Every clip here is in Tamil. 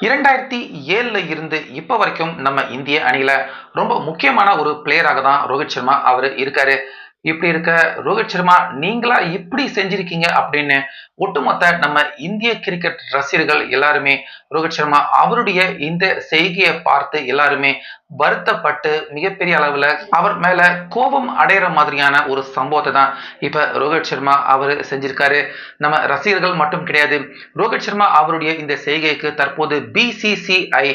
2007 இருந்து இப்ப வரைக்கும் நம்ம இந்திய அணியில ரொம்ப முக்கியமான ஒரு பிளேயராக தான் ரோஹித் சர்மா அவர் இருக்காரு. இப்படி இருக்க ரோஹித் சர்மா நீங்களா இப்படி செஞ்சிருக்கீங்க அப்படின்னு ஒட்டுமொத்த நம்ம இந்திய கிரிக்கெட் ரசிகர்கள் எல்லாருமே ரோஹித் சர்மா அவருடைய இந்த செய்கையை பார்த்து எல்லாருமே வருத்தப்பட்டு மிகப்பெரிய அளவுல அவர் மேல கோபம் அடைகிற மாதிரியான ஒரு சம்பவத்தை தான் இப்ப ரோஹித் சர்மா அவர் செஞ்சிருக்காரு. நம்ம ரசிகர்கள் மட்டும் கிடையாது, ரோஹித் சர்மா அவருடைய இந்த செய்கைக்கு தற்போது பிசிசிஐ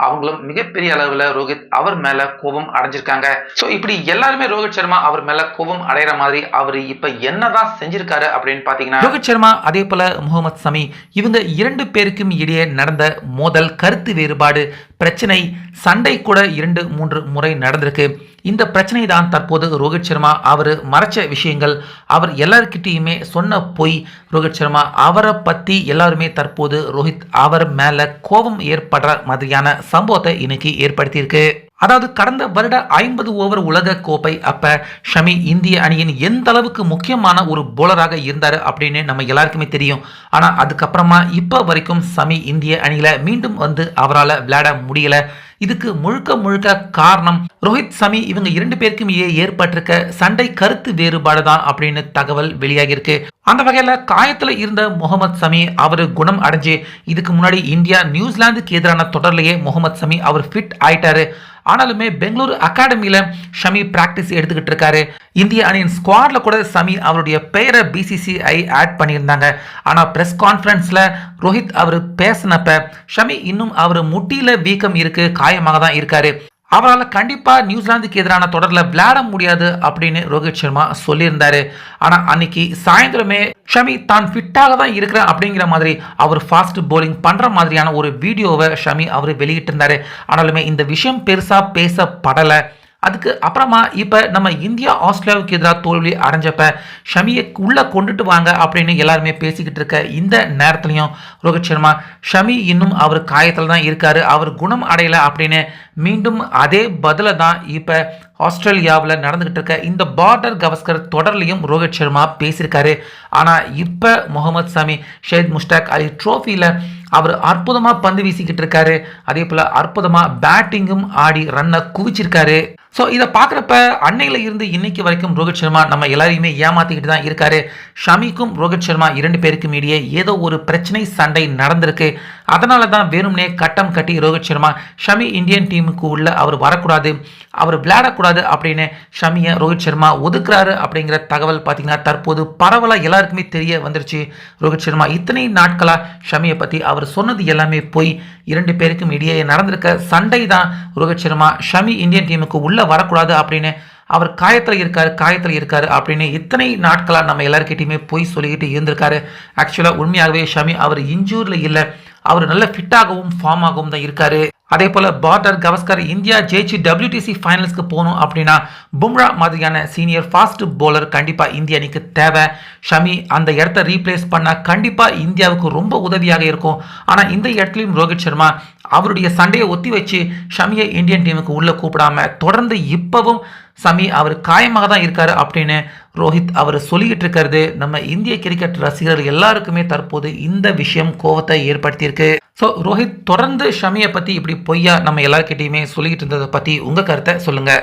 அவங்களும் மிகப்பெரிய அளவுல ரோஹித் அவர் மேல கோபம் அடைஞ்சிருக்காங்க. சோ இப்படி எல்லாருமே ரோஹித் சர்மா அவர் மேல கோபம் அடைகிற மாதிரி அவர் இப்ப என்னதான் செஞ்சிருக்காரு அப்படின்னு பாத்தீங்கன்னா, ரோஹித் சர்மா அதே போல முகமது சமி இவங்க இரண்டு பேருக்கும் இடையே நடந்த மோதல், கருத்து வேறுபாடு, பிரச்சனை, சண்டை கூட 2-3 முறை நடந்திருக்கு. இந்த பிரச்சனை தான் தற்போது ரோஹித் சர்மா அவர் மறைச்ச விஷயங்கள், அவர் எல்லார்கிட்டையுமே சொன்ன பொய், ரோஹித் சர்மா அவரை பத்தி எல்லாருமே தற்போது ரோஹித் அவர் மேல கோபம் ஏற்படுற மாதிரியான சம்பவத்தை இன்னைக்கு ஏற்படுத்தியிருக்கு. அதாவது கடந்த வருட 50 ஓவர் உலக கோப்பை அப்ப ஷமி இந்திய அணியின் எந்த அளவுக்கு முக்கியமான ஒரு போலராக இருந்தாரு அப்படின்னு நம்ம எல்லாருக்குமே தெரியும். ஆனா அதுக்கப்புறமா இப்ப வரைக்கும் ஷமி இந்திய அணியில மீண்டும் வந்து அவரால் விளையாட முடியல. இதுக்கு முழுக்க முழுக்க காரணம் ரோஹித் சமி இவங்க இரண்டு பேருக்கும் ஏற்பட்டிருக்க சண்டை, கருத்து வேறுபாடு தான் அப்படின்னு தகவல் வெளியாகிருக்கு. அந்த வகையில காயத்துல இருந்த முகமது சமி அவர் குணம் அடைஞ்சு இதுக்கு முன்னாடி இந்தியா நியூசிலாந்துக்கு எதிரான தொடர்லயே முகமது சமி அவர் ஃபிட் ஆயிட்டாரு. ஆனாலுமே பெங்களூரு அகாடமியில ஷமி பிராக்டிஸ் எடுத்துக்கிட்டு இருக்காரு. இந்திய அணியின் ஸ்குவாட்ல கூட சமி அவருடைய பெயரை பிசிசிஐ ஆட் பண்ணியிருந்தாங்க. ஆனா பிரஸ் கான்ஃபரன்ஸ்ல ரோஹித் அவர் பேசினப்ப ஷமி இன்னும் அவர் முட்டியில வீக்கம் இருக்கு, காயமாக தான் இருக்காரு, அவரால் கண்டிப்பா நியூசிலாந்துக்கு எதிரான தொடரில் விளையாட முடியாது அப்படின்னு ரோஹித் சர்மா சொல்லியிருந்தாரு. ஆனா அன்னைக்கு சாயந்தரமே ஷமி தான் ஃபிட்டாக தான் இருக்கிறேன் அப்படிங்கிற மாதிரி அவர் ஃபாஸ்ட் போலிங் பண்ற மாதிரியான ஒரு வீடியோவை ஷமி அவர் வெளியிட்டிருந்தாரு. ஆனாலுமே இந்த விஷயம் பெருசா பேசப்படலை. அதுக்கு அப்புறமா இப்போ நம்ம இந்தியா ஆஸ்திரேலியாவுக்கு எதிராக தோல்வி அடைஞ்சப்ப ஷமியை உள்ளே கொண்டுட்டு வாங்க அப்படின்னு எல்லாருமே பேசிக்கிட்டு இருக்க இந்த நேரத்துலையும் ரோஹித் சர்மா ஷமி இன்னும் அவர் காயத்தில் தான் இருக்காரு, அவர் குணம் அடையலை அப்படின்னு மீண்டும் அதே பதிலை தான் இப்போ ஆஸ்திரேலியாவில் நடந்துகிட்டு இருக்க இந்த பார்டர் கவஸ்கர் தொடர்லையும் ரோஹித் சர்மா பேசியிருக்காரு. ஆனால் இப்போ முகமது சமி ஷேத் முஷ்டாக் அலி ட்ரோஃபியில் அவர் அற்புதமாக பந்து வீசிக்கிட்டு இருக்காரு. அதே போல் அற்புதமாக பேட்டிங்கும் ஆடி ரன்னை குவிச்சிருக்காரு. ஸோ இதை பார்க்குறப்ப அன்னையில இருந்து இன்னைக்கு வரைக்கும் ரோஹித் சர்மா நம்ம எல்லாரையுமே ஏமாத்திக்கிட்டு தான் இருக்காரு. ஷமிக்கும் ரோஹித் சர்மா இரண்டு பேருக்கும் இடையே ஏதோ ஒரு பிரச்சனை, சண்டை நடந்திருக்கு. அதனால தான் வேணும்னே கட்டம் கட்டி ரோஹித் சர்மா ஷமி இந்தியன் டீமுக்கு உள்ள அவர் வரக்கூடாது, அவர் விளையாடக்கூடாது அப்படின்னு ஷமியை ரோஹித் சர்மா ஒதுக்குறாரு அப்படிங்கிற தகவல் பார்த்தீங்கன்னா தற்போது பரவலாக எல்லாருக்குமே தெரிய வந்துருச்சு. ரோஹித் சர்மா இத்தனை நாட்களாக ஷமியை பற்றி அவர் சொன்னது எல்லாமே போய், இரண்டு பேருக்கும் இடையே நடந்திருக்க சண்டை தான் ரோஹித் சர்மா ஷமி இந்தியன் டீமுக்கு உள்ள வரக்கூடாது அப்படின்னு அவர் காயத்தில் இருக்காரு அப்படின்னு இத்தனை நாட்களாக நம்ம எல்லாருக்கிட்டையுமே போய் சொல்லிக்கிட்டு இருந்திருக்காரு. ஆக்சுவலாக உண்மையாகவே ஷமி அவர் இன்ஜூரில் இல்லை, அவர் நல்ல ஃபிட்டாகவும் ஃபார்மாகவும் தான் இருக்காரு. அதே போல பார்டர் கவஸ்கர் இந்தியா ஜெயிச்சு WTC ஃபைனல்ஸ்க்கு போகணும் அப்படின்னா பும்ரா மாதிரியான சீனியர் ஃபாஸ்ட் போலர் கண்டிப்பா இந்திய அணிக்கு தேவை. ஷமி அந்த இடத்த ரீப்ளேஸ் பண்ணா கண்டிப்பா இந்தியாவுக்கு ரொம்ப உதவியாக இருக்கும். ஆனா இந்த இடத்துலையும் ரோஹித் சர்மா அவருடைய சண்டையை ஒத்தி வச்சு ஷமியை இந்தியன் டீமுக்கு உள்ள கூப்பிடாம தொடர்ந்து இப்பவும் ஷமி அவர் காயமாக தான் இருக்காரு அப்படின்னு ரோஹித் அவர் சொல்லிக்கிட்டு இருக்கிறது நம்ம இந்திய கிரிக்கெட் ரசிகர்கள் எல்லாருக்குமே தற்போது இந்த விஷயம் கோபத்தை ஏற்படுத்தியிருக்கு. ஸோ ரோஹித் தொடர்ந்து ஷமியை பற்றி இப்படி பொய்யா நம்ம எல்லாருக்கிட்டையுமே சொல்லிக்கிட்டு இருந்ததை பற்றி உங்கள் கருத்தை சொல்லுங்கள்.